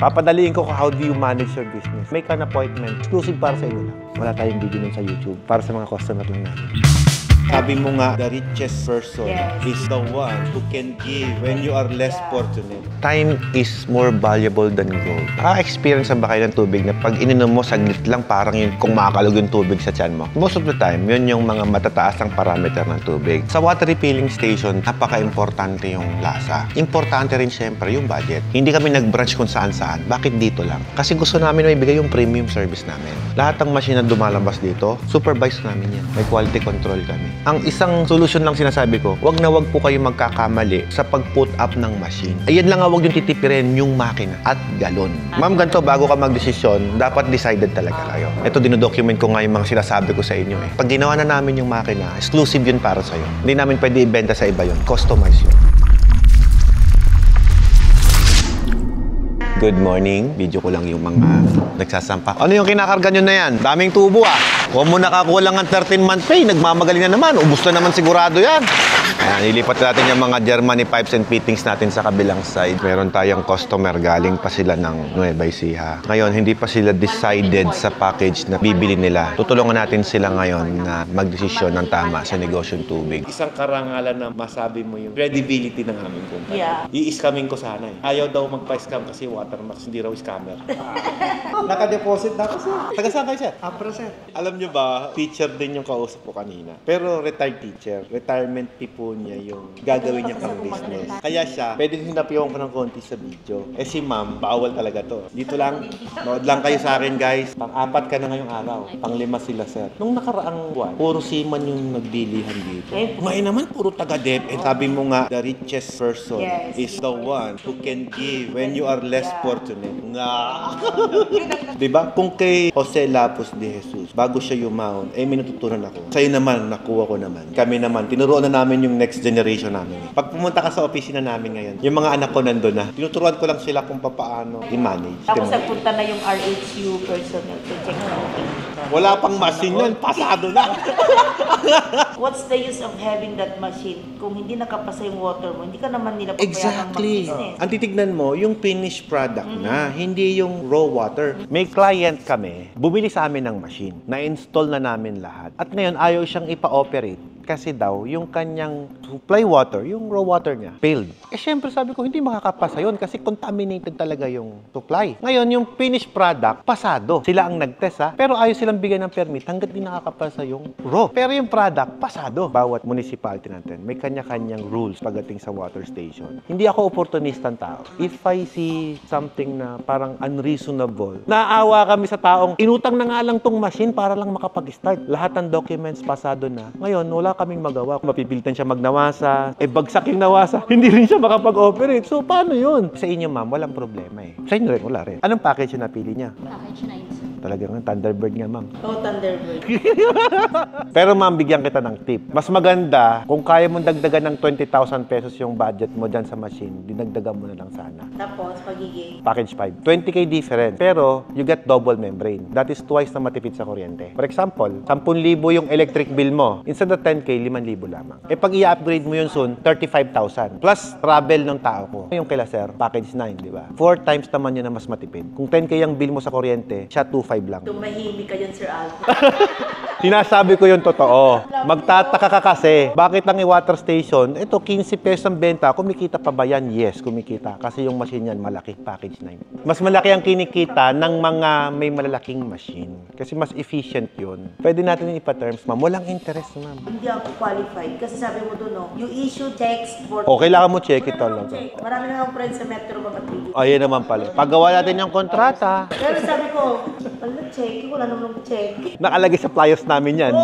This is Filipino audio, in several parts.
Papadaliin ko kung how do you manage your business. Make an appointment. Exclusive para sa inyo lang. Wala tayong video nun sa YouTube. Para sa mga customer lang natin. Sabi mo nga, the richest person is the one who can give when you are less fortunate. Time is more valuable than gold. Experience ba kayo ng tubig na pag ininom mo, saglit lang parang yun kung makakalog yung tubig sa tiyan mo? Most of the time, yun yung mga matataas ang parameter ng tubig. Sa water refilling station, napaka-importante yung lasa. Importante rin syempre yung budget. Hindi kami nag-branch kung saan-saan. Bakit dito lang? Kasi gusto namin may bigay yung premium service namin. Lahat ng machine na dumalabas dito, supervise namin yan. May quality control kami. Ang isang solusyon lang sinasabi ko, wag na wag po kayo magkakamali sa pag-put up ng machine. Ayan lang nga, wag yung titipirin yung makina at galon. Ma'am, ganito, bago ka magdesisyon, dapat decided talaga kayo. Ito, dinodocument ko nga yung mga sinasabi ko sa inyo eh. Pag ginawa na namin yung makina, exclusive yun para sa'yo. Hindi namin pwede ibenta sa iba yun. Customize yun. Good morning. Video ko lang yung mga nagsasampa. Ano yung kinakarga nyo na yan? Daming tubo ah. Huwag mo nakakulang ang 13-month pay. Nagmamagaling na naman. Ubus na naman sigurado yan. Ayan, ilipat natin yung mga Germany pipes and fittings natin sa kabilang side. Meron tayong customer. Galing pa sila ng Nueva Ecija. Ngayon, hindi pa sila decided sa package na bibili nila. Tutulungan natin sila ngayon na magdesisyon ng tama sa negosyong tubig. Isang karangalan na masabi mo yung credibility ng aming kumpanya. Yeah. I-scamming ko sana eh. Ayaw daw magpa-scam kasi watermarks, hindi raw scammer. Naka-deposit na kasi. Taga saan kayo, sir? Apra, sir. Alam nyo ba, teacher din yung kausap ko kanina. Pero retired teacher. Retirement tipo niya yung gagawin niya pang business. Kaya siya, pwede hinapiwan ko ng konti sa video. Eh si ma'am, bawal talaga to. Dito lang, nood lang kayo sa akin guys. Pang-4 ka na ngayong araw. Pang-5 sila, sir. Nung nakaraang buwan, puro seaman yung nagbilihan dito. Ngayon naman, puro taga-dep. Eh, sabi mo nga, the richest person is the one who can give when you are less fortunate. Nga. Diba? Kung kay Jose Lapus de Jesus, bago siya yumaon, eh may natutunan ako. Sa'yo naman, nakuha ko naman. Kami naman, tinuruan na namin yung next generation namin. Pag pumunta ka sa opisina namin ngayon, yung mga anak ko nandun na, tinuturuan ko lang sila kung paano i-manage. Tapos nagpunta na yung RHU personnel to check na okay. Wala pang machine yun, pasado na. What's the use of having that machine kung hindi nakapasa yung water mo? Hindi ka naman nila Exactly. mag-business. Ang titignan mo, yung finished product na, hindi yung raw water. May client kami, bumili sa amin ng machine. Na-install na namin lahat. At ngayon, ayaw siyang ipa-operate. Kasi daw, yung kanyang supply water, yung raw water niya, failed. Eh, syempre sabi ko, hindi makakapasa yun kasi contaminated talaga yung supply. Ngayon, yung finished product, pasado. Sila ang nag-test ha, pero ayaw silang bigyan ng permit hanggat di nakakapasa yung raw. Pero yung product, pasado. Bawat municipality natin, may kanya-kanyang rules pagdating sa water station. Hindi ako opportunistang tao. If I see something na parang unreasonable, naawa kami sa taong inutang na nga lang tong machine para lang makapag-start. Lahat ng documents pasado na. Ngayon, wala kaming magawa. Mapipilitan siya magnawasa. Eh, bagsak yung nawasa. Hindi rin siya makapag-operate. So, paano yun? Sa inyo, ma'am, walang problema eh. Sa inyo rin, wala rin. Anong package yung napili niya? Package 9, sir. Talagang Thunderbird nga, ma'am. Oh, Thunderbird. Pero ma'am, bigyan kita ng tip. Mas maganda, kung kaya mong dagdagan ng 20,000 pesos yung budget mo dyan sa machine, dinagdagan mo na lang sana. Tapos, pagiging Package 5. 20K different. Pero, you get double membrane. That is twice na matipid sa kuryente. For example, 10,000 yung electric bill mo. Instead of 10K, 5,000 lamang. Eh, pag i-upgrade mo yun soon, 35,000. Plus, travel ng tao ko. Yung kila sir, package 9, di ba? 4 times naman yun na mas matipid. Kung 10K ang bill mo sa kuryente, siya 2,500 lang. tumahimik ka dyan, Sir Alvin. Sinasabi ko yung totoo. Magtataka ka kasi, bakit ang i-water station, ito 15 pesos ang benta, kumikita pa ba yan? Yes, kumikita. Kasi yung machine yan, malaki, package 9. Mas malaki ang kinikita ng mga may malalaking machine. Kasi mas efficient yun. Pwede natin yung ipa-terms, ma'am. Walang interest, ma'am. Hindi ako qualified. Kasi sabi mo doon, no, you issue checks for... O, kailangan mo check it talaga. Marami na akong friends sa Metro Manila. Ayan naman pala. Paggawa natin yung kontrata, Pero sabi ko, wala check, wala namang check. nakalagay sa flyers namin yan.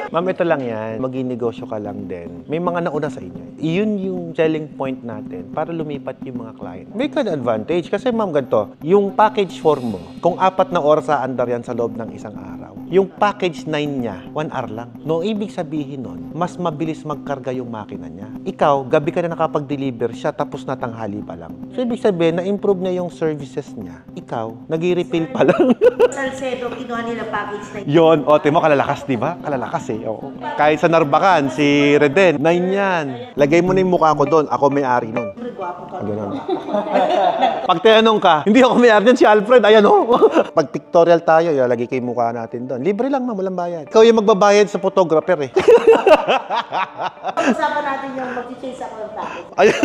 Ma'am, ito lang yan. Mag-inegosyo ka lang din. May mga nauna sa inyo. Iyon yung selling point natin para lumipat yung mga client. May an advantage. Kasi ma'am, ganito, yung package 4 mo, kung 4 na oras sa andar yan sa loob ng isang araw, yung package 9 niya, 1 hour lang. No, ibig sabihin nun, mas mabilis magkarga yung makina niya. Ikaw, gabi ka na nakapag-deliver siya, tapos na tanghali pa lang. So, ibig sabihin, na-improve niya yung services niya. ikaw, nag-refill pa lang. Salcedo, kinuha nila package na Yon, o, mo kalalakas, di ba? Kalalakas eh, oo. Kahit sa Narbacan, si Reden, 9 yan. Lagay mo na yung mukha ko doon, ako may-ari nun. Siyempre, gwapo ka. Ganun. Pag tinanong ka, hindi ako may-ari dyan, si Alfred, ayan o. Pag pictorial tayo, ilalagay kayo yung mukha natin doon. Libre lang, ma'am, walang bayad. Ikaw yung magbabayad sa photographer eh. Pag-usapan natin yung mag-chase ako ng package. Ayun.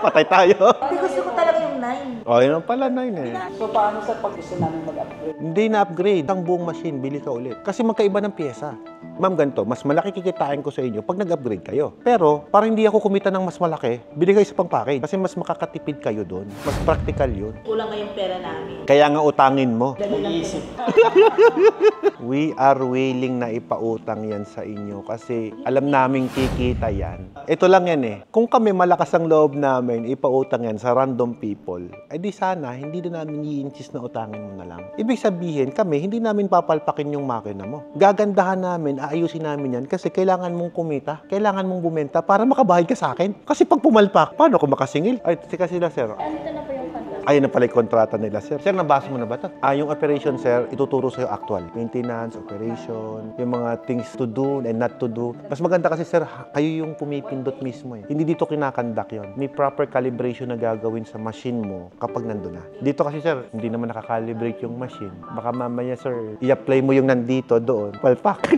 Patay tayo. Hindi, gusto ko talaga yung 9. O, yun pala 9 eh. So, paano sa pag gusto namin mag-upgrade? Hindi na-upgrade. Ang buong machine, bili ka ulit. Kasi magkaiba ng pyesa. Ma'am, ganito, mas malaki kikitain ko sa inyo pag nag-upgrade kayo. Pero, para hindi ako kumita ng mas malaki, bili kayo sa pang-package. Kasi mas makakatipid kayo doon. Mas practical yun. Kulang nga yung pera namin. Kaya nga utangin mo. Mag-iisip. We are willing na ipautang yan sa inyo kasi alam naming kikita yan. Ito lang yan eh. Kung kami malakas ang loob namin, ipautang yan sa random people, eh di sana, hindi na namin i-insist na utangin mo na lang. Ibig sabihin, kami, hindi namin papalpakin yung makina mo. Gagandahan namin, aayusin namin yan kasi kailangan mong kumita, kailangan mong bumenta para makabahid ka sa akin. Kasi pag pumalpak, paano ako makasingil? Ay, tika sila, sir. Ayun na pala yung kontrata nila, sir. Sir, nabasa mo na ba ito? Yung operation, sir, ituturo sa'yo actual. Maintenance, operation, yung mga things to do and not to do. Mas maganda kasi, sir, kayo yung pumipindot mismo eh. Hindi dito kinakandak yon. May proper calibration na gagawin sa machine mo kapag nandun na. Dito kasi, sir, hindi naman nakakalibrate yung machine. Baka mamaya, sir, i-apply mo yung nandito doon. Palpak.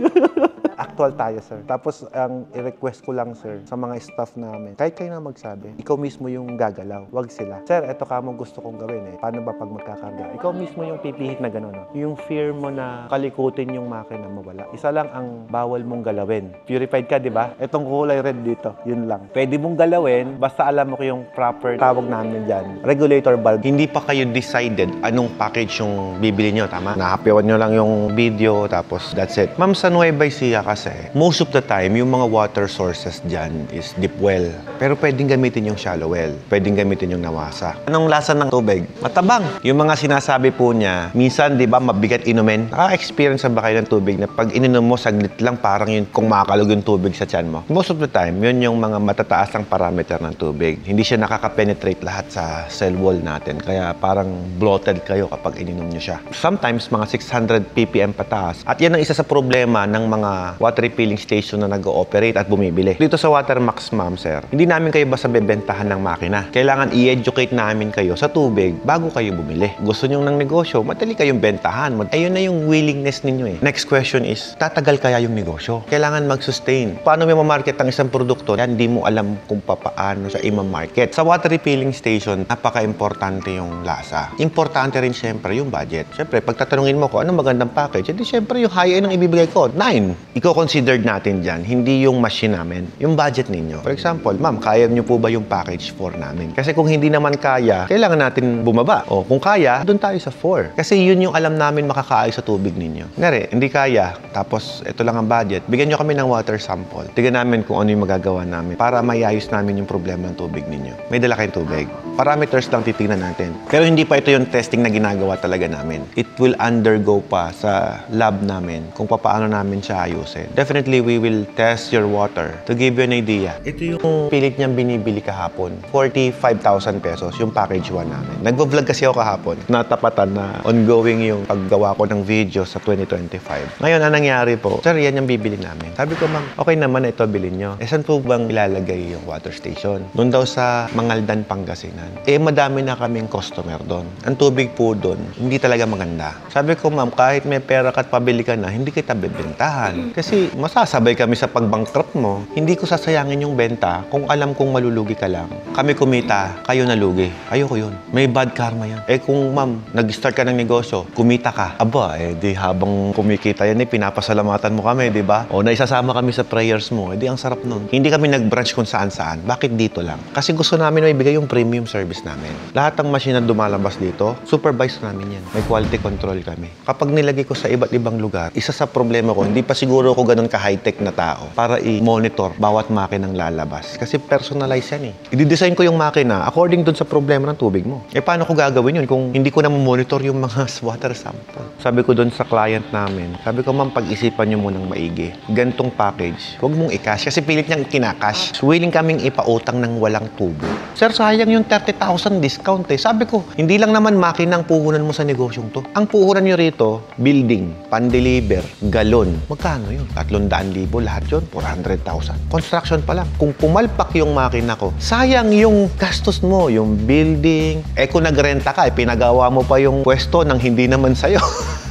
Actual tayo, sir. Tapos, ang i-request ko lang, sir, sa mga staff namin, kahit kayo na magsabi, ikaw mismo yung gagalaw. Wag sila. Sir, eto ka mo gusto kong gawin eh. Paano ba pag magkakarga? Ikaw mismo yung pipihit na gano'n. No? Yung fear mo na kalikutin yung makina mawala. Isa lang ang bawal mong galawin. Purified ka, di ba? Etong kulay red dito. Yun lang. Pwede mong galawin, basta alam mo ko yung proper tawag namin dyan. Regulator valve. Hindi pa kayo decided anong package yung bibili nyo, tama? Nahapiwan nyo lang yung video, tapos that's it. Ma'am, sa Nueva Ecija kasi, most of the time, yung mga water sources dyan is deep well. Pero pwedeng gamitin yung shallow well. Pwedeng gamitin yung nawasa. Anong lasa ng tubig? Matabang. Yung mga sinasabi po niya, minsan, di ba, mabigat inumin. Naka-experience ba kayo ng tubig na pag ininom mo, saglit lang, parang yun kung makakalog yung tubig sa tiyan mo. Most of the time, yun yung mga matataas ang parameter ng tubig. Hindi siya nakaka-penetrate lahat sa cell wall natin. Kaya parang bloated kayo kapag ininom nyo siya. Sometimes, mga 600 ppm pataas. At yan ang isa sa problema ng mga water refilling station na nag-ooperate at bumibili. Dito sa Watermax, ma'am, sir, hindi namin kayo basta bebentahan ng makina. Kailangan i-educate namin kayo sa tubig bago kayo bumili. Gusto nyo ng negosyo, madali kayong bentahan. Ayun na yung willingness ninyo eh. Next question is, tatagal kaya yung negosyo? Kailangan mag-sustain. Paano may ma-market ang isang produkto? Yan, hindi mo alam kung paano siya i-market. Sa water refilling station, napaka-importante yung lasa. Importante rin syempre yung budget. Syempre, pag tatanungin mo ko, anong magandang package? Hindi syempre yung high-end ang ibibigay ko. 9. Ikaw considered natin dyan, hindi yung machine namin, yung budget ninyo. For example, ma'am, kaya nyo po ba yung package 4 namin? Kasi kung hindi naman kaya, kailangan natin bumaba. O kung kaya, doon tayo sa 4. Kasi yun yung alam namin makakaayos sa tubig ninyo. Ngari, hindi kaya, tapos ito lang ang budget, bigyan nyo kami ng water sample. Tignan namin kung ano yung magagawa namin para mayayos namin yung problema ng tubig ninyo. May dala kayong tubig. Parameters lang titignan natin. Pero hindi pa ito yung testing na ginagawa talaga namin. It will undergo pa sa lab namin kung paano namin siya ayusin. Definitely, we will test your water to give you an idea. Ito yung pilit niyang binibili kahapon. 45,000 pesos yung package 1 namin. Nagvo-vlog kasi ako kahapon. Natapatan na ongoing yung paggawa ko ng video sa 2025. Ngayon, anong nangyari po? Sir, yan yung bibili namin. Sabi ko, ma'am, okay naman na ito bilhin nyo. Saan po bang ilalagay yung water station? Doon daw sa Mangaldan, Pangasinan. Madami na kaming customer doon. Ang tubig po doon, hindi talaga maganda. Sabi ko, ma'am, kahit may pera ka at pabili ka na, hindi kita bebentahan. Kasi masasabay kami sa pag-bankrupt mo. Hindi ko sasayangin yung benta kung alam kong malulugi ka lang. Kami kumita, kayo nalugi. Ayoko yun. May bad karma yan. Kung ma'am, nag-start ka ng negosyo, kumita ka. Aba, di habang kumikita yan, pinapasalamatan mo kami, di ba? O naisasama kami sa prayers mo, di ang sarap nun. Hindi kami nag-branch kung saan-saan. Bakit dito lang? Kasi gusto namin may bigay yung premium service namin. Lahat ng machine na dumalabas dito, supervise namin yan. May quality control kami. Kapag nilagay ko sa iba't ibang lugar, isa sa problema ko, hindi pa siguro ko ganun ka-high-tech na tao para i-monitor bawat makinang lalabas. Kasi personalize yan eh. I-design ko yung makina according dun sa problema ng tubig mo. Paano ko gagawin yun kung hindi ko na monitor yung mga water sample? Sabi ko dun sa client namin, sabi ko, ma'am, pag-isipan nyo munang maigi. Gantong package, huwag mong i-cash kasi pilit niyang kinakash. Willing kaming ipautang ng walang tubo. Sir, sayang yung 30,000 discount eh. Sabi ko, hindi lang naman makina ang puhunan mo sa negosyong to. Ang puhunan nyo rito, building, pan-deliver, galon. Magkano yun? 300,000 lahat yun, 400,000. Construction pa lang. Kung pumalpak yung makina ko, sayang yung gastos mo, yung building. Kung nagrenta ka, pinagawa mo pa yung pwesto nang hindi naman sa'yo.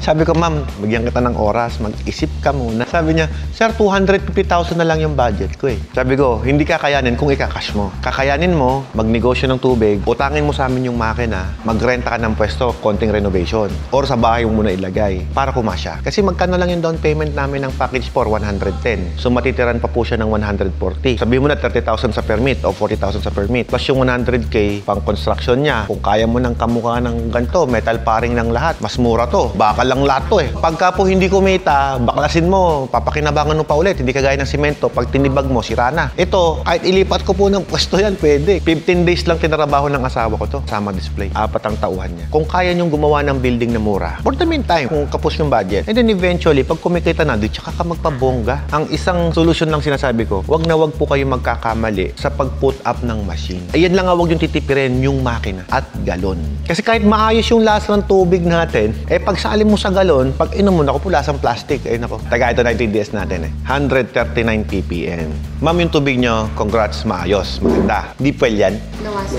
Sabi ko, ma'am, bigyan kita ng oras, mag-isip ka muna. Sabi niya, sir, 250,000 na lang yung budget ko eh. Sabi ko, hindi kakayanin kung ikakash mo. Kakayanin mo, magnegosyo ng tubig, utangin mo sa amin yung makina, magrenta ka ng pwesto, konting renovation. Or sa bahay mo muna ilagay para kumasya. Kasi magkano lang yung down payment namin ng package for 110. So matitiran pa po siya ng 140. Sabi mo na 30,000 sa permit o 40,000 sa permit. Plus yung 100K pang construction niya. Kung kaya mo ng kamukha ng ganito, metal paring ng lahat, mas mura to. Baka lang lahat to eh. Pagka po hindi kumita, baklasin mo, papakinabangan mo pa ulit. Hindi kagaya ng simento. Pag tinibag mo, sira na. Ito, kahit ilipat ko po ng pwesto yan, pwede. 15 days lang tinarabaho ng asawa ko to. Sama display. 4 ang tauhan niya. Kung kaya niyong gumawa ng building na mura, for the meantime, kung kapos yung budget, and then eventually, pag kumikita na, di tsaka ka magpabongga. Ang isang solusyon lang sinasabi ko, wag na wag po kayo magkakamali sa pag-put up ng machine. Ayan lang nga, wag yung titipirin yung makina at galon. Kasi kahit maayos yung lasa ng tubig natin, pag salin mo sa galon, pag inom mo, naku po, lasang plastic. Nako. Taga ito na yung TDS natin 139 ppm. Ma'am, yung tubig nyo, congrats, maayos, maganda. Deep well yan? Nawasa.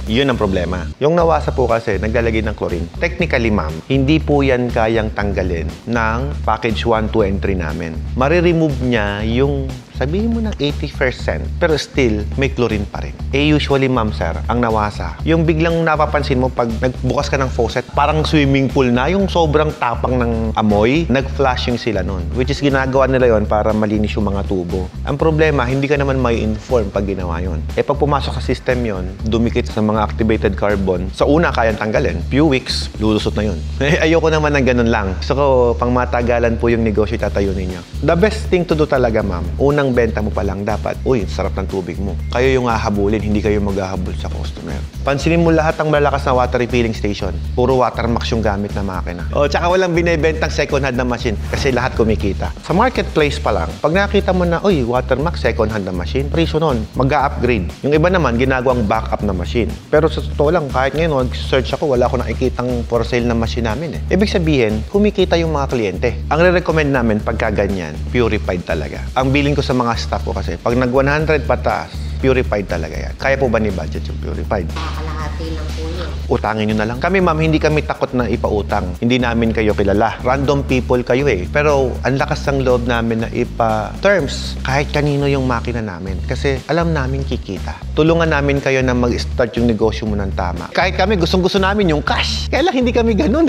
Yun ang problema. Yung nawasa po kasi, naglalagay ng chlorine. Technically, ma'am, hindi po yan kayang tanggalin ng package 1, 2, and 3 namin. Mare-remove niya yung sabihin mo ng 80%, pero still, may chlorine pa rin. Usually, ma'am, sir, ang nawasa, yung biglang napapansin mo pag nagbukas ka ng faucet, parang swimming pool na, yung sobrang tapang ng amoy, nag-flashing sila nun. Which is ginagawa nila yon para malinis yung mga tubo. Ang problema, hindi ka naman may inform pag ginawa yon. Pag pumasok sa system yon, dumikit sa mga activated carbon, sa una, kayang tanggalin. Few weeks, lulusot na yun. Ayoko naman ng ganun lang. So, pang matagalan po yung negosyo tatayo ninyo. The best thing to do talaga, ma'am, unang benta mo pa lang dapat, uy, sarap ng tubig mo. Kayo yung hahabulin, hindi kayo maghahabol sa customer. Pansinin mo lahat ng malakas na water refilling station. Puro Watermax yung gamit na makina. Tsaka walang binibentang second hand na machine kasi lahat kumikita. Sa marketplace pa lang, pag nakita mo na, uy, Watermax second hand na machine, presyo nun, mag-a-upgrade. Yung iba naman, ginagawang backup na machine. Pero sa totoo lang, kahit ngayon, search ako, wala ako nakikitang for sale na machine namin Ibig sabihin, kumikita yung mga kliyente. Ang re-recommend namin pagka ganyan, purified talaga. Ang billing ko sa mga staff ko kasi, pag nag 100 pataas, purified talaga yan. Kaya po ba ni budget yung purified? Kalahati lang po yun. Utangin nyo na lang. Kami, ma'am, hindi kami takot na ipautang. Hindi namin kayo kilala. Random people kayo Pero ang lakas ng loob namin na ipa-terms kahit kanino yung makina namin. Kasi alam namin kikita. Tulungan namin kayo na mag-start yung negosyo mo ng tama. Kahit kami, gustong-gusto namin yung cash. Kaya lang hindi kami ganun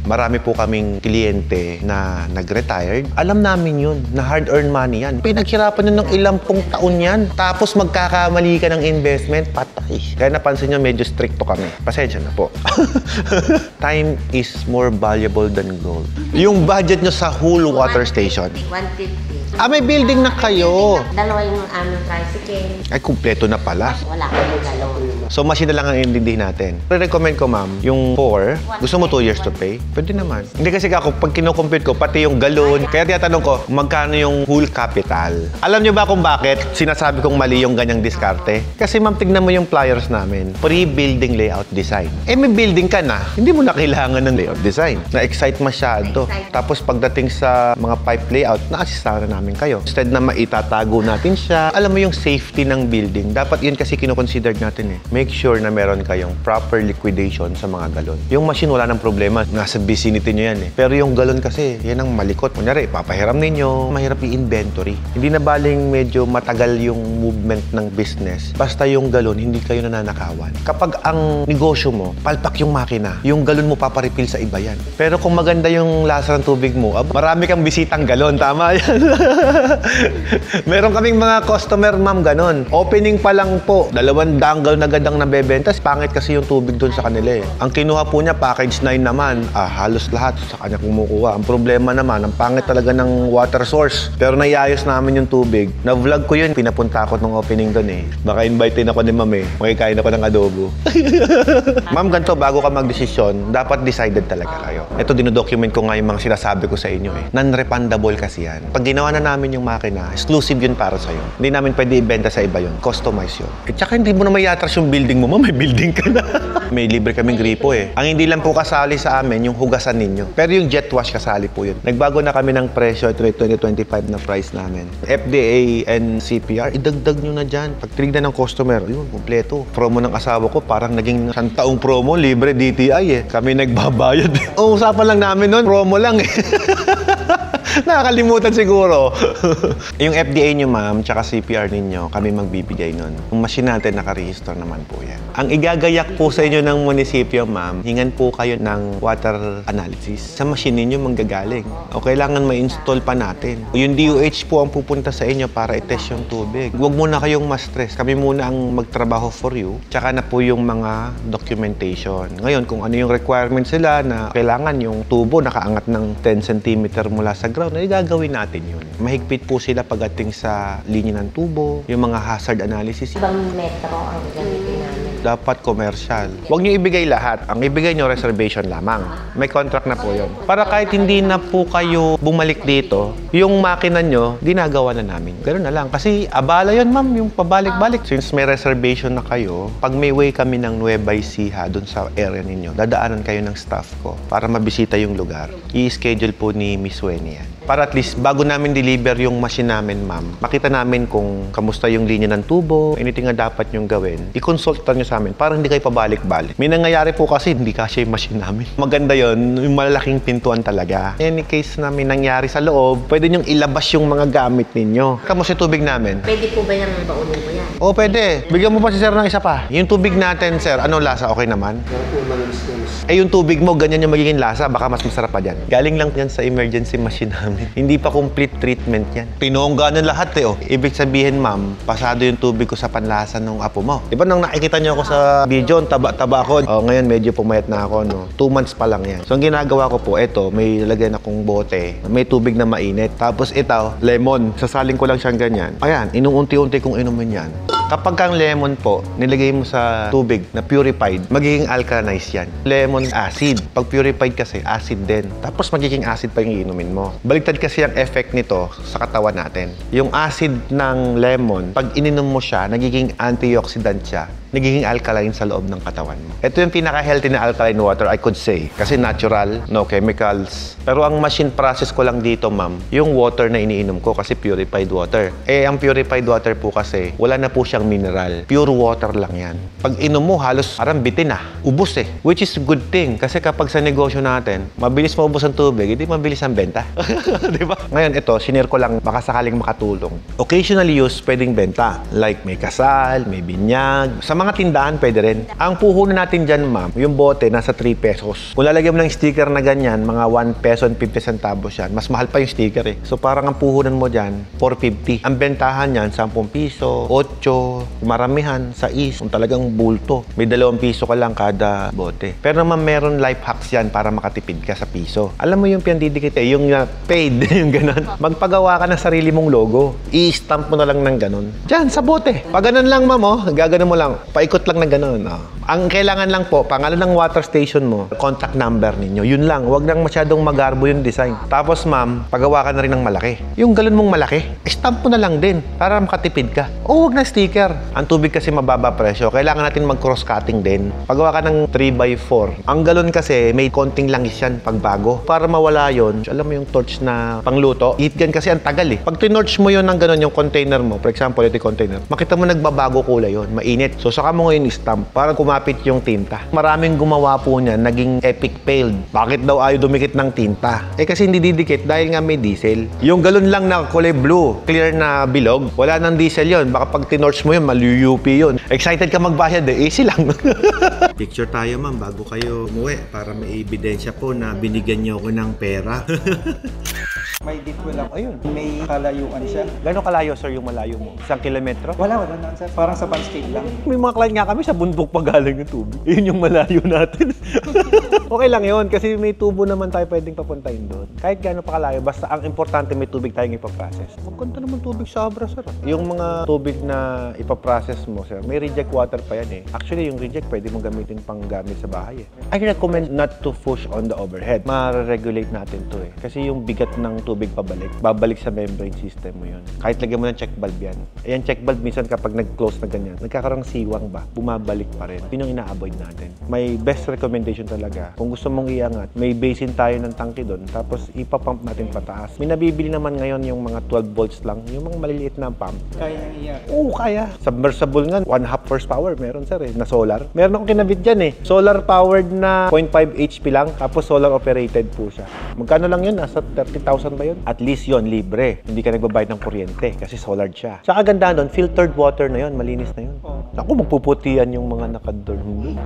Marami po kaming kliyente na nag-retired. Alam namin yun, na hard-earned money yan. Pinaghirapan nyo ng ilang pong taon yan. Tapos magkakamali ka ng investment, patay. Kaya napansin nyo, medyo stricto kami. Pasensya na po. Time is more valuable than gold. Yung budget nyo sa whole water station. 150. May building na kayo. Dalawa yung aming tricycle. Ay, kumpleto na pala. Wala kami galaw. So, machine na lang ang intindihin natin. Re-recommend ko, ma'am, yung 4, gusto mo 2 years to pay? Pwede naman. Hindi kasi ako, pag kinocompute ko, pati yung galon, kaya tinatanong ko, magkano yung whole capital? Alam nyo ba kung bakit sinasabi kong mali yung ganyang diskarte? Kasi, ma'am, tignan mo yung flyers namin. Pre-building layout design. May building ka na, hindi mo na kailangan ng layout design. Na-excite masyado. Tapos, pagdating sa mga pipe layout, na-assistahan na namin kayo. Instead na maitatago natin siya, alam mo yung safety ng building. Dapat yun kasi kinoconsider natin Make sure na meron kayong proper liquidation sa mga galon. Yung machine, wala nang problema. Nasa vicinity nyo yan Pero yung galon kasi, yan ang malikot. Kunyari, papahiram ninyo, mahirap i-inventory. Hindi na baling medyo matagal yung movement ng business. Basta yung galon, hindi kayo nananakawan. Kapag ang negosyo mo, palpak yung makina, yung galon mo paparefill sa iba yan. Pero kung maganda yung lasa ng tubig mo, marami kang bisitang galon. Tama yan. Meron kaming mga customer, ma'am, ganon. Opening pa lang po, 200 galon agad magandang nabebenta. Pangit kasi yung tubig doon sa kanila eh. Ang kinuha po niya, package 9 naman. Halos lahat sa kanya kumukuha. Ang problema naman, ang pangit talaga ng water source. Pero naiayos namin yung tubig. Na-vlog ko yun. Pinapunta ako nung opening doon eh. Baka invite ako ni Ma'am eh. Makikain ako ng adobo. Ma'am, ganito, bago ka magdesisyon, dapat decided talaga kayo. Ito, dinodocument ko nga yung mga sinasabi ko sa inyo eh. Non-refundable kasi yan. Pag ginawa na namin yung makina, exclusive yun para sa'yo. Hindi namin pwede ibenta sa iba yun. Customize yun. At saka hindi mo na mayatras yung building mo, may building ka na. May libre kaming gripo eh. Ang hindi lang po kasali sa amin, yung hugasan ninyo. Pero yung jet wash kasali po yun. Nagbago na kami ng presyo, ito 2025 na price namin. FDA and CPR, idagdag nyo na dyan. Pag tinignan ng customer, yun, kompleto. Promo ng asawa ko, parang naging santaong promo, libre DTI eh. Kami nagbabayad. Usapan lang namin nun, promo lang eh. Nakakalimutan siguro. Yung FDA nyo, ma'am, tsaka CPR ninyo, kami magbibigay nun. Yung machine natin, nakaregister naman po yan. Ang igagayak po sa inyo ng munisipyo, ma'am, hingan po kayo ng water analysis. Sa machine ninyo manggagaling. O kailangan ma-install pa natin. Yung DOH po ang pupunta sa inyo para i-test yung tubig. Huwag muna kayong ma-stress. Kami muna ang magtrabaho for you. Tsaka na po yung mga documentation. Ngayon, kung ano yung requirements sila na kailangan yung tubo nakaangat ng 10 cm mula sa ground, ay gagawin natin yun. Mahigpit po sila pagdating sa linya ng tubo, yung mga hazard analysis. Ibang metro ang gamitin namin. Dapat commercial. Huwag niyo ibigay lahat. Ang ibigay niyo reservation lamang. May contract na po yun. Para kahit hindi na po kayo bumalik dito, yung makina niyo, ginagawa na namin. Ganoon na lang. Kasi abala yun, ma'am, yung pabalik-balik. Since may reservation na kayo, pag may way kami ng Nueva Ecija dun sa area ninyo, dadaanan kayo ng staff ko para mabisita yung lugar. I-schedule po ni Miss Weni yan. Para at least, bago namin deliver yung machine namin, ma'am, makita namin kung kamusta yung linya ng tubo, anything na dapat nyong gawin, i-consult nyo sa amin para hindi kayo pabalik-balik. May nangyayari po kasi, hindi kasi yung machine namin. Maganda yon, yung malalaking pintuan talaga. Any case na may nangyari sa loob, pwede nyong ilabas yung mga gamit ninyo. Kamusta yung tubig namin? Pwede po ba yung baunin mo yan? Oo, pwede. Bigyan mo pa si sir ng isa pa. Yung tubig natin, sir, ano lasa? Okay naman? Eh, yung tubig mo, ganyan yung magiging lasa. Baka mas masarap pa dyan. Galing lang yan sa emergency machine namin. Hindi pa complete treatment yan. Pinongga na lahat eh. Oh. Ibig sabihin, ma'am, pasado yung tubig ko sa panlasa ng apo mo. Di ba nang nakikita niyo ako sa video, taba-taba ako. Oh, ngayon medyo pumayat na ako, no? 2 months pa lang yan. So, ang ginagawa ko po, eto, may lagyan akong bote. May tubig na mainit. Tapos ito, lemon. Sasaling ko lang siyang ganyan. Ayan, inuunti-unti kong inumin yan. Kapag kang lemon po, nilagay mo sa tubig na purified, magiging alkalinized yan. Lemon acid. Pag purified kasi, acid din. Tapos magiging acid pa yung inumin mo. Baliktad kasi ang effect nito sa katawan natin. Yung acid ng lemon, pag ininom mo siya, nagiging antioxidant siya. Nagiging alkaline sa loob ng katawan mo. Ito yung pinaka-healthy na alkaline water, I could say. Kasi natural, no chemicals. Pero ang machine process ko lang dito, ma'am, yung water na iniinom ko kasi purified water. Eh, ang purified water po kasi, wala na po siyang mineral. Pure water lang yan. Pag inom mo, halos parang bitin na. Ubus eh. Which is good thing. Kasi kapag sa negosyo natin, mabilis maubos ang tubig, hindi mabilis ang benta. Di ba? Ngayon, ito, sinare ko lang baka sakaling makatulong. Occasionally use, pwedeng benta. Like may kasal, may binyag. Sa mga tindahan, pwede rin. Ang puhunan natin dyan, ma'am, yung bote, nasa 3 pesos. Kung lalagyan mo ng sticker na ganyan, mga 1 peso and 50 centavos yan. Mas mahal pa yung sticker eh. So, parang ang puhunan mo dyan, 4.50. Ang bentahan yan, 10 piso, 8, maramihan, 6. Kung talagang bulto. May 2 piso ka lang kada bote. Pero naman meron life hacks yan para makatipid ka sa piso. Alam mo yung pinadidikit eh, yung paid, yung ganon. Magpagawa ka ng sarili mong logo. I-stamp mo na lang ng ganon. Diyan, sa bote. Pag ganon lang, ma'am, oh, gaganon mo lang. Paikot lang na gano'n. Oh. Ang kailangan lang po, pangalan ng water station mo, contact number ninyo. Yun lang. Huwag nang masyadong magarbo yung design. Tapos, ma'am, pagawa ka na rin ng malaki. Yung galon mong malaki, stamp mo na lang din para makatipid ka. O, huwag na sticker. Ang tubig kasi mababa presyo. Kailangan natin mag-cross-cutting din. Pagawa ka ng 3x4. Ang galon kasi, may konting langis yan pagbago. Para mawala yon, alam mo yung torch na pangluto, heat gun kasi ang tagal eh. Pag tinorch mo yun ng gano'n, yung container mo, for example, ito yung container, makita mo nagbabago kulay yun, mainit. So, saka mo ngayon stamp para kumapit yung tinta. Maraming gumawa po niya, naging epic failed. Bakit daw ayaw dumikit ng tinta? Eh kasi hindi didikit dahil nga may diesel. Yung galon lang na kulay blue, clear na bilog, wala nang diesel yon. Baka pag tinorch mo yun, maluyupi yun. Excited ka magbayad eh, easy lang. Picture tayo, ma'am, bago kayo umuwi para may ebidensya po na binigyan niyo ako ng pera. May deep well ako. Ayun. May kalayuan siya. Gano'ng kalayo, sir, yung malayo mo? 1 kilometro? Wala na sir. Parang sa van scale lang. May mga client nga kami sa bundok pa galing yung tubig. Yun yung malayo natin. Okay lang yun kasi may tubo naman tayo pwedeng papuntahin doon. Kahit gaano pa kalayo, basta ang importante may tubig tayong ipaprocess. Magkanta naman tubig sa abra, sir. Yung mga tubig na ipaprocess mo, sir, may reject water pa yan eh. Actually, yung reject pwede mong gamitin pang gamit sa bahay eh. I recommend not to push on the overhead. Ma-regulate natin to eh. Kasi yung bigat ng tubig pabalik, babalik sa membrane system mo yun. Kahit lagyan mo ng check valve yan. Ayan, check valve minsan kapag nag-close na ganyan, nagkakaroon ng siwang ba, bumabalik pa rin. Yun yung ina-avoid natin. May best recommendation talaga. Kung gusto mong iangat, may basin tayo ng tangke doon, tapos ipapump natin pataas. May nabibili naman ngayon yung mga 12 volts lang, yung mga maliliit na pump. Kaya nang iyak. Oo, kaya. Submersible nga, 1/2 horsepower meron sir eh, na solar. Meron akong kinabit dyan eh. Solar powered na 0.5 HP lang, tapos solar operated po siya. Magkano lang yun? Nasa 30,000 ba yun? At least yun, libre. Hindi ka nagbabayad ng kuryente kasi solar siya. Sa kagandahan doon, filtered water na yun, malinis na yun. Naku, magpuputian yung mga nakadorm.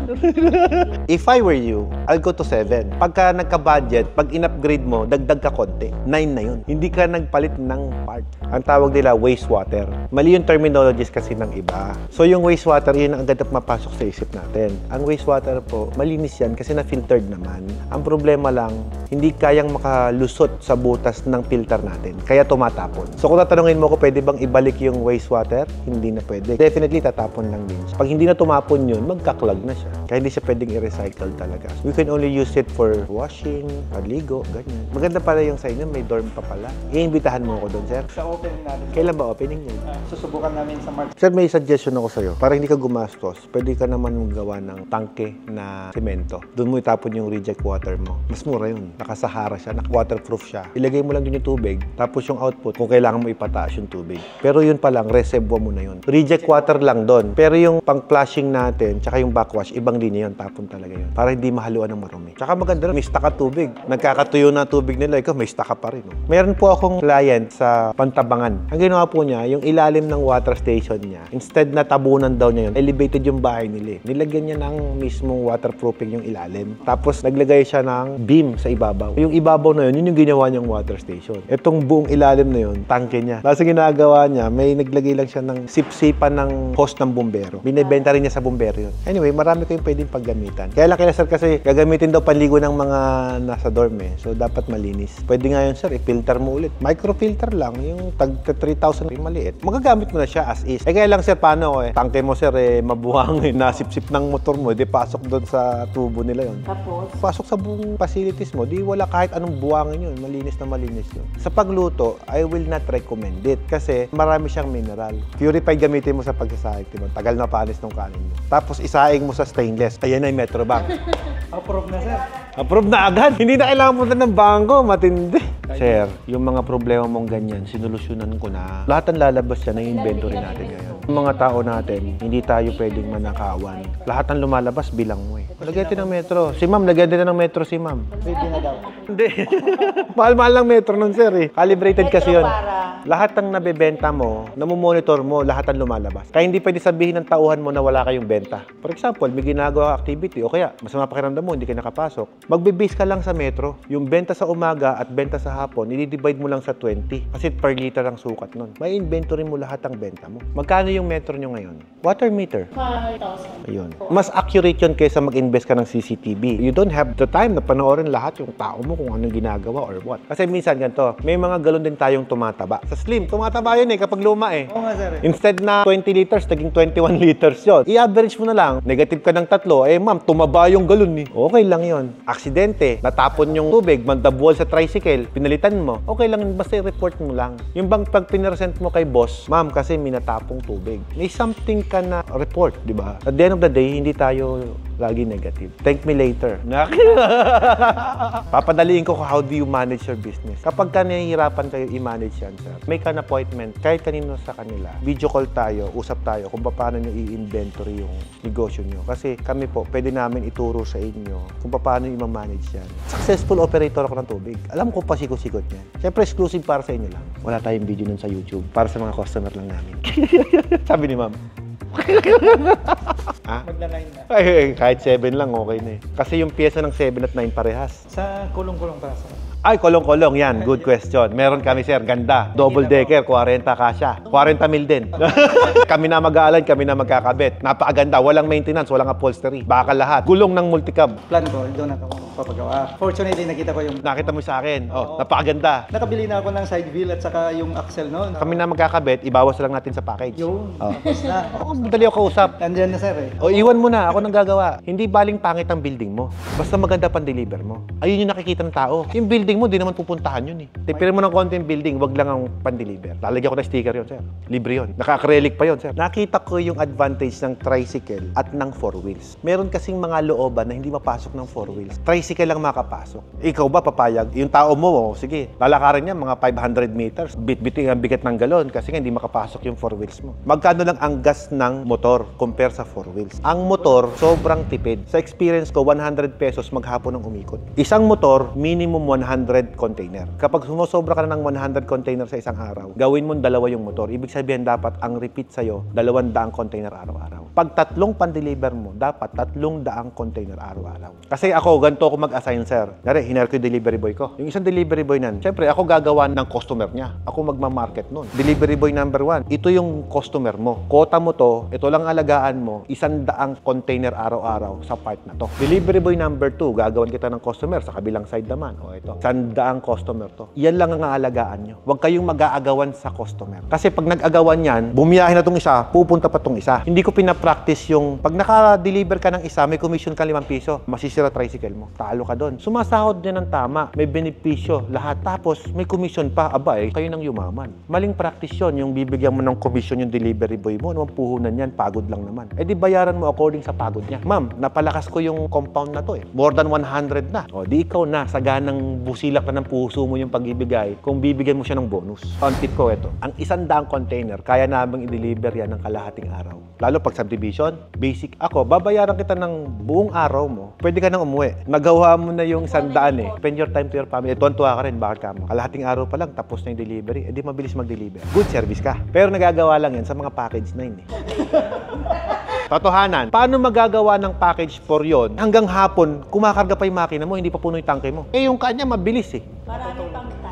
If I were you, I'll go to 7. Pagka nagka-budget, pag in-upgrade mo, dagdag ka konti. 9 na yun. Hindi ka nagpalit ng part. Ang tawag nila, wastewater. Mali yung terminologies kasi ng iba. So yung wastewater, yun ang agad na mapasok sa isip natin. Ang wastewater po, malinis yan kasi na-filtered naman. Ang problema lang, hindi kayang makalusot sa butas ng filter natin. Kaya tumatapon. So kung tatanungin mo ko, pwede bang ibalik yung wastewater? Hindi na pwede. Definitely tatapon lang din siya. Pag hindi na tumapon yun, magkaklag na siya. Kaya hindi siya pwedeng i-recycle talaga. We can only use it for washing, paligo, ganyan. Maganda pala yung sa inyo, may dorm pa pala. Iimbitahan mo ako doon, sir. Sa opening natin. Kailan ba opening yun? Susubukan namin sa March. Sir, may suggestion ako sa'yo. Para hindi ka gumastos, pwede ka naman magawa ng tangke na semento. Doon mo itapon yung reject water mo. Mas mura yun. Naka-Sahara siya, naka-waterproof siya. Ilagay mo lang dun yung tubig, tapos yung output, kung kailangan mo ipataas yung tubig. Pero yun pa lang, reservoir mo na yun. Reject water lang doon. Pero yung pang-flushing natin, tsaka yung backwash, ibang linya yun. Tapon talaga yun. Para hindi mahaluan ng marumi. Tsaka maganda rin, may staka tubig. Nagkakatuyo na tubig nila, ikaw may staka pa rin. No? Meron po akong client sa Pantabangan. Ang ginawa po niya, yung ilalim ng water station niya, instead na tabunan daw niya yun, elevated yung bahay nila. Nilagyan niya ng mismong waterproofing yung ilalim. Tapos naglagay siya ng beam sa ibabaw. Yung ibabaw na yun, yun yung ginawa niyang water station. Itong buong ilalim na yun, tangke niya. Tapos ginagawa niya, may naglagay lang siya ng sip-sipan ng hose ng bumbero. Binibenta rin niya sa bumbero yun. Anyway, marami kayong pwedeng paggamitan. Kaya lang kaya sir kasi gagamitin daw panligo ng mga nasa dorm eh. So dapat malinis. Pwede nga yun sir, i-filter mo ulit. Microfilter lang, yung tag 3,000 maliit. Magagamit mo na siya as is. Kaya lang sir, paano eh? Tangke mo sir eh, mabuhang eh. Nasip-sip ng motor mo, di pasok doon sa tubo nila yun. Tapos, Pasok sa buong facilities mo, di wala kahit anong buwangin yun. Malinis na malinis yun. Sa pagluto, I will not recommend it kasi marami siyang mineral. Purified gamitin mo sa pagsasaing, diba? Tagal na paalis ng kanin mo. Tapos isaing mo sa stainless. Ayan ay Metrobank. Approve na sir. Approve na agad. Hindi na kailangan punta ng bangko. Matindi. Sir, yung mga problema mong ganyan, sinolusyonan ko na. Lahat ang lalabas yan ng inventory natin ngayon. Yung mga tao natin, hindi tayo pwedeng manakawan. Lahat ang lumalabas bilang mo eh. Lagyan din ng metro. Si ma'am, lagyan din ng metro si ma'am. Pwede na daw. Hindi. Mahal-mahal lang metro nun sir eh. Calibrated kasi yun. para Lahat ng nabebenta mo, namomonitor mo, lahat ang lumalabas. Kaya hindi pwede sabihin ng tauhan mo na wala kayong benta. For example, may ginagawa activity o kaya masama pakiramdam mo, hindi ka nakapasok. Magbe-base ka lang sa metro. Yung benta sa umaga at benta sa hapon, i-divide mo lang sa 20. Kasi per liter ang sukat nun. May inventory mo lahat ang benta mo. Magkano yung metro nyo ngayon? Water meter. 5,000. Ayun. Mas accurate yun kaysa mag-invest ka ng CCTV. You don't have the time na panoorin lahat yung tao mo kung anong ginagawa or what. Kasi minsan ganito, may mga galon din tayong tumataba. Sa slim, tumataba yun eh kapag luma eh. Oo nga sir. Instead na 20 liters, naging 21 liters yun. I-average mo na lang. Negative ka ng 3. Eh ma'am, tumaba yung galon eh. Okay lang yun. Aksidente, natapon yung tubig, mandabuwal sa tricycle, pinalitan mo. Okay lang yun, basta i-report mo lang. Yung bang pag pinresent mo kay boss, ma'am, kasi minatapong tubig. May something ka na report, di ba? At the end of the day, hindi tayo lagi negative. Thank me later. Papadaliin ko how do you manage your business. Kapag ka nahihirapan kayo i-manage yan, sir, make an appointment kahit kanino sa kanila. Video call tayo, usap tayo kung paano nyo i-inventory yung negosyo nyo. Kasi kami po, pwede namin ituro sa inyo kung paano i-manage yan. Successful operator ako ng tubig. Alam ko pa sikot-sikot yan. Siyempre, exclusive para sa inyo lang. Wala tayong video nun sa YouTube. Para sa mga customer lang namin. Sabi ni ma'am. Magla-line na. Ay, kahit 7 lang, okay na eh. Kasi yung pyesa ng 7 at 9 parehas. Sa kulong-kulong para sir. Ay, kolong-kolong yan. Good question. Meron kami, sir. Ganda. Double decker, 40 kasya. 40 mil din. Kami na mag-aalan, kami na magkakabit. Napakaganda. Walang maintenance, walang upholstery. Baka lahat. Gulong ng multicab. Plan ko, doon ako papagawa. Fortunately, nakita ko yung... Nakita mo sa akin. Oh, napakaganda. Nakabili na ako ng side wheel at saka yung axle noon. Kami na magkakabit, ibawas lang natin sa package. Yung... Oh. Tapos na. Ako, madali ako kausap. Nandyan na sir eh. O iwan mo na, ako nang gagawa. Hindi baling pangit ang building mo. Basta maganda pan-deliver mo. Ayun yung nakikita ng tao. Yung building mo, di naman pupuntahan yun eh. Tipirin mo ng konti yung building, wag lang ang pan-deliver. Lalagyan ko ng sticker yun, sir. Libre yun. Naka-acrylic pa yun, sir. Nakita ko yung advantage ng tricycle at ng 4 wheels. Meron kasing mga looban na hindi mapasok ng 4 wheels. Tricycle lang makapasok. Ikaw ba papayag? Yung tao mo, sige, lalakarin niya mga 500 meters. Bit-biting ang bigat ng galon kasi nga hindi makapasok yung 4 wheels mo. Magkano lang ang gas ng motor compare sa 4 wheels? Ang motor, sobrang tipid. Sa experience ko, 100 pesos maghapon ang umikot. Isang motor, minimum 100 container. Kapag sumosobra ka na ng 100 container sa isang araw, gawin mo dalawa yung motor. Ibig sabihin dapat ang repeat sa'yo, 200 container araw-araw. Pag tatlong pan-deliver mo, dapat 300 container araw-araw. Kasi ako, ganito ako mag-assign, sir. Dari, hiner ko yung delivery boy ko. Yung isang delivery boy nan, syempre, ako gagawa ng customer niya. Ako magmamarket nun. Delivery boy number 1, ito yung customer mo. Quota mo to, ito lang alagaan mo, 100 container araw-araw sa part na to. Delivery boy number 2, gagawan kita ng customer sa kabilang side naman. O ito, 100 customer to. Yan lang ang aalagaan nyo. Huwag kayong mag-aagawan sa customer. Kasi pag nag-agawan yan, bumiyahin na tong isa, pupunta pa tong isa. Hindi ko pinapractice yung pag naka-deliver ka ng isa, may commission ka 5 piso, masisira tricycle mo. Talo ka doon. Sumasahod din ng tama, may benepisyo, lahat. Tapos may commission pa, aba eh, kayo nang yumaman. Maling practice yun, yung bibigyan mo ng commission yung delivery boy mo, naman puhunan yan, pagod lang naman. Eh di bayaran mo according sa pagod niya. Ma'am, napalakas ko yung compound na to eh. More than 100 na. O di ikaw na, saganang busilak na ng puso mo yung pagbibigay kung bibigyan mo siya ng bonus. On tip ko ito, ang 100 container, kaya namang i-deliver yan ng kalahating araw. Lalo pag subdivision, basic. Ako, babayaran kita ng buong araw mo, pwede ka nang umuwi. Nagawa mo na yung 100 eh. Spend your time to your family. Tuwan-tuwa ka rin, bakit ka mo? Kalahating araw pa lang, tapos na yung delivery. Eh di mabilis mag-deliver. Good service ka. Pero nagagawa lang yan sa mga package na yun eh. Totohanan, paano magagawa ng package for yon? Hanggang hapon, kumakarga pa yung makina mo, hindi pa puno yung tangke mo. Eh yung kanya, mabilis eh. Marami pang tayo.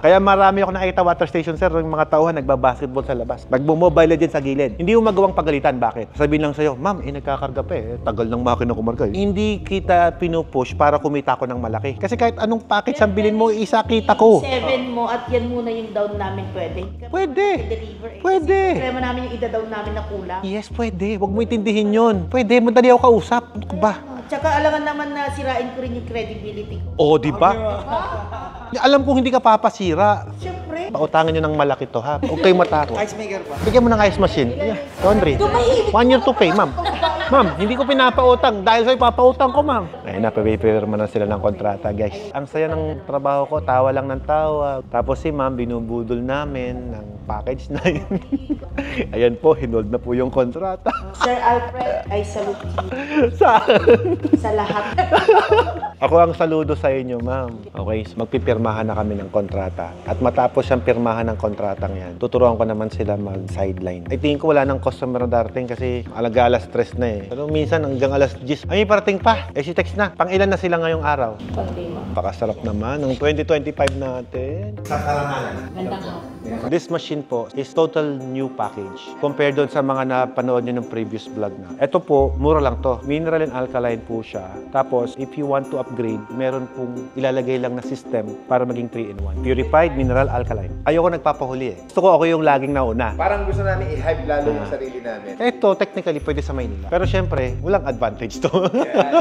Kaya marami ako nakita water station, sir, yung mga tauhan nagbabasketball sa labas. Nagmo-mobile legends sa gilid. Hindi mo magawang pagalitan. Bakit? Sabihin lang sa'yo, ma'am, nagkakarga pa eh. Tagal ng makina kumarga eh. Hindi kita pinupush para kumita ko ng malaki. Kasi kahit anong package ang bilin mo, isa kita ko. 7 mo at yan muna yung down namin pwede. Pwede. Deliver eh. Pwede. Kasi problema namin yung ida-down namin na kulang. Yes, pwede. Huwag mo intindihin yun. Pwede. Madali ako kausap. Ano ka ba? Tsaka alangan naman na sirain ko rin yung credibility ko. Oo, di ba? Alam kong hindi ka papasira. Siyempre. Pautangan nyo ng malaki to, ha? Huwag kayong matakot. Ice maker pa. Bigyan mo ng ice machine. Yeah. Laundry. 1 year to pay, ma'am. Ma'am, hindi ko pinapautang. Dahil sa'yo, papautang ko, ma'am. Ay, napapipirma na sila ng kontrata, guys. Ang saya ng trabaho ko, tawa lang ng tawa. Tapos si ma'am, binubudol namin ng package na yun. Ayan po, hinold na po yung kontrata. Sir Alfred, I salute you Saan? sa lahat. Ako ang saludo sa inyo, ma'am. Okay, so magpipirmahan na kami ng kontrata. At matapos siyang pirmahan ng kontratang yan, tuturuan ko naman sila mag-sideline. I think ko wala ng customer na darating kasi alaga alas 3 na eh. Pero minsan hanggang alas 10, ay parating pa. Eh si text na. Pang ilan na sila ngayong araw? Pakasarap naman ng 2025 natin. Sa karangalan. Gandang hapon. This machine po is total new package compared doon sa mga napanood nyo ng previous vlog na. Ito po, mura lang to. Mineral and alkaline po siya. Tapos, if you want to upgrade, meron pong ilalagay lang na system para maging 3-in-1. Purified, mineral, alkaline. Ayoko nagpapahuli eh. Gusto ko ako yung laging nauna. Parang gusto namin i-hype lalo yung sarili namin. Ito, technically, pwede sa Maynila. Pero syempre, walang advantage to.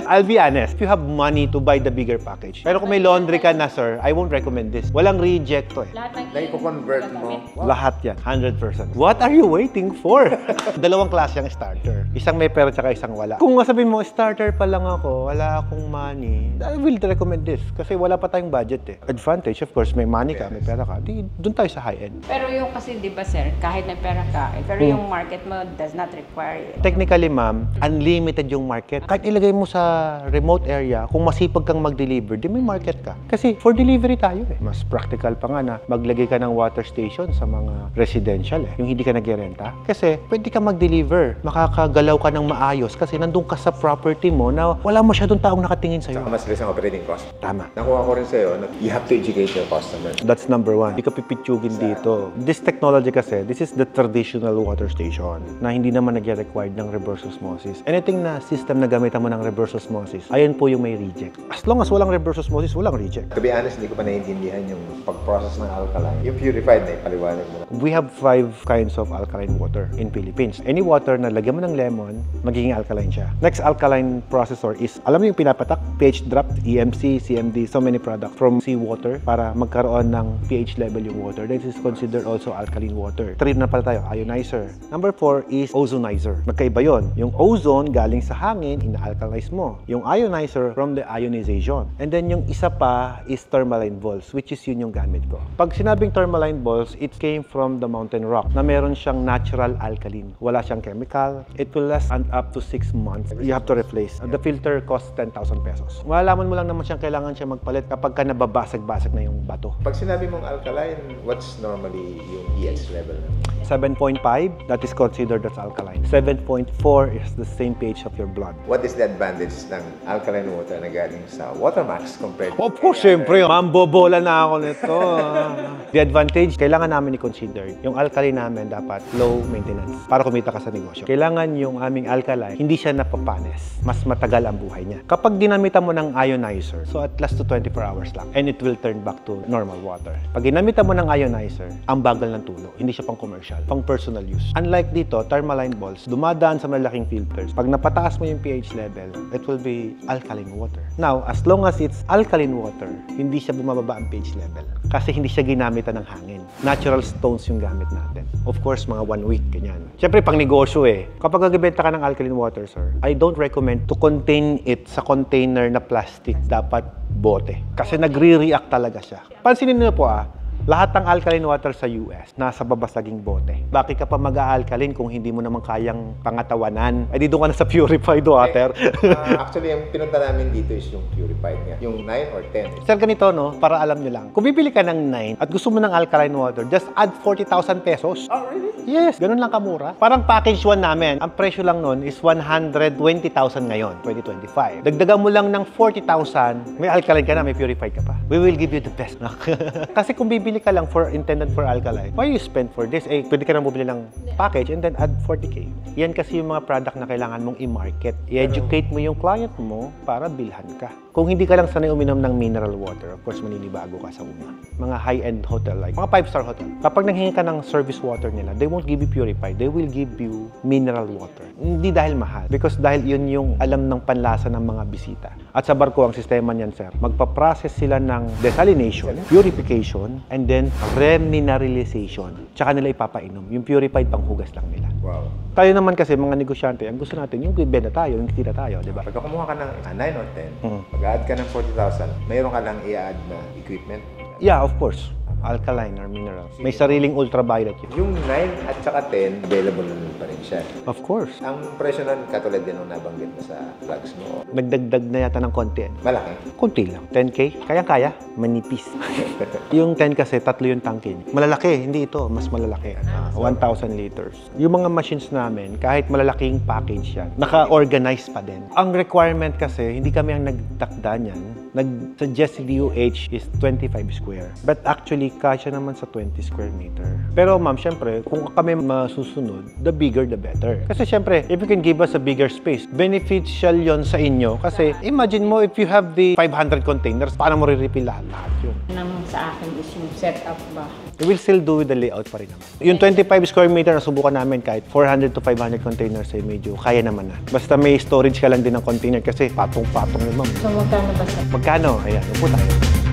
I'll be honest, if you have money to buy the bigger package. Pero kung may laundry ka na, sir, I won't recommend this. Walang reject to eh. Lahat ng Na-convert mo. Lahat yan, 100%. What are you waiting for? Dalawang klase ang starter. Isang may pera tsaka isang wala. Kung sabihin mo, starter pa lang ako, wala akong money, I will recommend this. Kasi wala pa tayong budget eh. Advantage, of course, may money ka, may pera ka. Di, doon tayo sa high-end. Pero yung kasi, di ba sir, kahit may pera ka, pero yung market mo does not require it. Technically, ma'am, Unlimited yung market. Kahit ilagay mo sa remote area, kung masipag kang mag-deliver, di may market ka. Kasi for delivery tayo eh. Mas practical pa nga na maglagay ka ng water station sa mga residential eh. Yung hindi ka nag-renta. Kasi pwede ka mag-deliver. Makakagalaw ka ng maayos kasi nandun ka sa property mo na wala masyadong taong nakatingin sa'yo. Saka mas less ang operating cost. Tama. Nakuha ko rin sa'yo, you have to educate your customer. That's number one. Hindi ka pipitsugin dito. This technology kasi, this is the traditional water station na hindi naman nag-required ng reverse osmosis. Anything na system na gamitan mo ng reverse osmosis, ayun po yung may reject. As long as walang reverse osmosis, walang reject. To be honest, hindi ko pa naiintindihan yung pag-process ng alkaline. Yung purified na ipaliwanag mo na. We have 5 kinds of alkaline water in Philippines. Any water na lagyan mo ng lemon, magiging alkaline siya. Next alkaline processor is, alam mo yung pinapatak? pH drop, EMC, CMD, so many products from seawater para magkaroon ng pH level yung water. This is considered also alkaline water. 3 na pala tayo, ionizer. Number 4 is ozonizer. Magkaiba yun. Yung ozone galing sa hangin, ina-alkalize mo. Yung ionizer from the ionization. And then yung isa pa is tourmaline balls, which is yun yung gamit ko. Pag sinabing tourmaline balls, it came from the mountain rock na meron siyang natural alkaline. Wala siyang chemical. It will last up to 6 months. You have to replace. The filter costs 10,000 pesos. Malalaman mo lang naman siyang kailangan siya magpalit kapag ka nababasag-basag na yung bato. Pag sinabi mong alkaline, what's normally yung pH level? 7.5, that is considered as alkaline. 7.4 is the same pH of your blood. What is the advantage ng alkaline water na galing sa Watermax compared to... Of course, syempre. Mambobola na ako nito. The advantage, kailangan namin i-consider. Yung alkaline namin dapat low maintenance para kumita ka sa negosyo. Kailangan yung aming alkaline, hindi siya napapanis. Mas matagal ang buhay niya. Kapag ginamitan mo ng ionizer, so at last to 24 hours lang, and it will turn back to normal water. Pag ginamitan mo ng ionizer, ang bagal ng tulo. Hindi siya pang commercial, pang personal use. Unlike dito, tourmaline balls, dumadaan sa malaking filters. Pag napataas mo yung pH level, it will be alkaline water. Now, as long as it's alkaline water, hindi siya bumababa ang pH level. Kasi hindi siya ginamitan ng hangin. Natural stones yung gamit natin. Of course, mga 1 week, ganyan. Siyempre, pang negosyo eh. Kapag nagbebenta ka ng alkaline water, sir, I don't recommend to contain it sa container na plastic. Dapat bote. Kasi nagre-react talaga siya. Pansinin niyo po lahat ng alkaline water sa US, nasa babasaging bote. Bakit ka pa mag-a-alkaline kung hindi mo naman kayang pangatawanan? Ay, dito ka na sa purified water. Actually, yung pinunta namin dito is yung purified nga. Yung 9 or 10. Sir, ganito, no? Para alam nyo lang. Kung bibili ka ng 9 at gusto mo ng alkaline water, just add 40,000 pesos. Oh, really? Yes, ganun lang kamura. Parang package 1 namin, ang presyo lang nun is 120,000 ngayon, 2025. Dagdagan mo lang ng 40,000, may alkaline ka na, may purified ka pa. We will give you the best. Kasi kung bibili ka lang intended for alkaline, why you spend for this? Eh, pwede ka nang bumili ng package and then add 40K. Yan kasi yung mga product na kailangan mong i-market. I-educate mo yung client mo para bilhan ka. Kung hindi ka lang sanay uminom ng mineral water, of course, maninibago ka sa una. Mga high-end hotel like, mga 5-star hotel. Kapag nanghingi ka ng service water nila, they won't give you purified. They will give you mineral water. Hindi dahil mahal. Because dahil yun yung alam ng panlasa ng mga bisita. At sa barko, ang sistema niyan, sir, magpa-process sila ng desalination, purification, and then remineralization. Tsaka nila ipapainom. Yung purified, panghugas lang nila. Wow. Tayo naman kasi, mga negosyante, ang gusto natin, yung bibenta tayo, yung kita tayo, di ba? Pagka kumuha ka ng 9 or 10, mag-add ka ng 40,000, mayroon ka lang i-add na equipment. Yeah, of course. Alkaline or minerals. May sariling ultraviolet yun. Yung 9 at saka 10, available naman pa rin siya. Of course. Ang presyo nun, katulad din nung nabanggit mo sa vlogs mo. Nagdagdag na yata ng konti. Malaki. Kunti lang. 10K? Kaya-kaya. Manipis. Yung 10 kasi, 3 yung tangke. Malalaki. Hindi ito. Mas malalaki. 1,000 liters. Yung mga machines namin, kahit malalaking package yan, naka-organize pa din. Ang requirement kasi, hindi kami ang nagtakda niyan. Nag-suggest DOH is 25 square. But actually, kasya naman sa 20 square meter. Pero ma'am, syempre, kung kami masusunod, the bigger the better. Kasi syempre, if you can give us a bigger space, beneficial yon sa inyo. Kasi imagine mo, if you have the 500 containers, paano mo re-refill lahat yun? Nang sa akin is yung setup ba? We will still do with the layout pa rin naman. Yung 25 square meter na subukan namin kahit 400 to 500 containers ay medyo kaya naman na. Basta may storage ka lang din ng container kasi patong-patong yun, ma'am. So magkano ba sa... Magkano? Ayan, upo tayo.